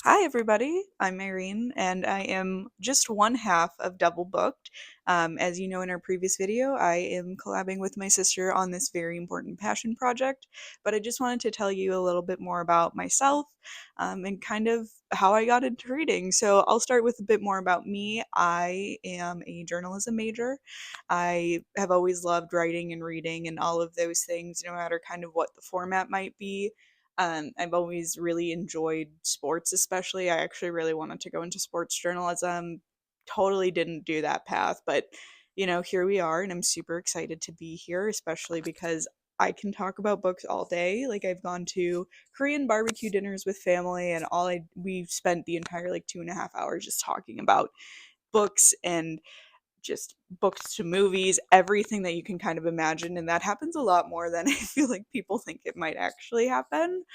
Hi, everybody. I'm Irene, and I am just one half of Double Booked. As you know in our previous video, I am collabing with my sister on this very important passion project, but I just wanted to tell you a little bit more about myself and kind of how I got into reading. So I'll start with a bit more about me. I am a journalism major. I have always loved writing and reading and all of those things, no matter kind of what the format might be. I've always really enjoyed sports, especially. I actually really wanted to go into sports journalism. Totally didn't do that path, but here we are, and I'm super excited to be here, especially because I can talk about books all day. Like I've gone to Korean barbecue dinners with family, and we've spent the entire like 2.5 hours just talking about books and just books to movies, everything that you can kind of imagine, and that happens a lot more than I feel like people think it might actually happen.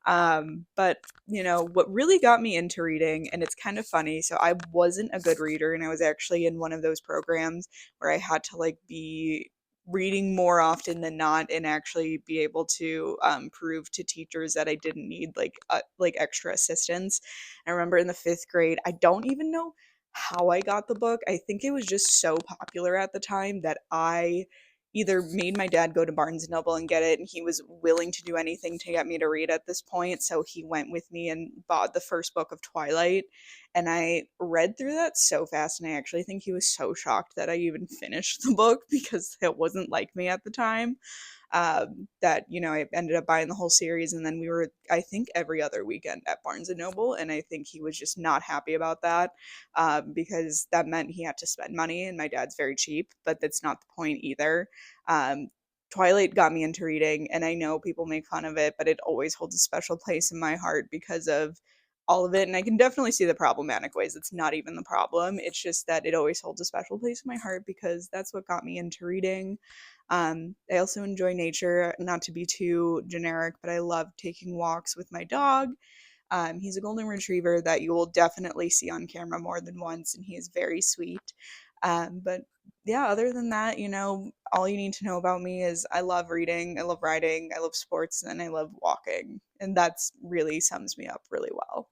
But what really got me into reading, and it's kind of funny, so I wasn't a good reader, and I was actually in one of those programs where I had to like be reading more often than not and actually be able to prove to teachers that I didn't need like extra assistance. I remember in the fifth grade, I don't even know how I got the book. I think it was just so popular at the time that I either made my dad go to Barnes and Noble and get it, and he was willing to do anything to get me to read at this point. So he went with me and bought the first book of Twilight. And I read through that so fast, and I actually think he was so shocked that I even finished the book because it wasn't like me at the time. That I ended up buying the whole series, and then we were, I think, every other weekend at Barnes and Noble, and I think he was just not happy about that, because that meant he had to spend money, and my dad's very cheap, but that's not the point either. Um, Twilight got me into reading, and I know people make fun of it, but it always holds a special place in my heart because of all of it. And I can definitely see the problematic ways. It's not even the problem. It's just that it always holds a special place in my heart because that's what got me into reading. I also enjoy nature, not to be too generic, but I love taking walks with my dog. He's a golden retriever that you will definitely see on camera more than once, and he is very sweet. But yeah, other than that, all you need to know about me is I love reading, I love writing, I love sports, and I love walking. And that's really sums me up really well.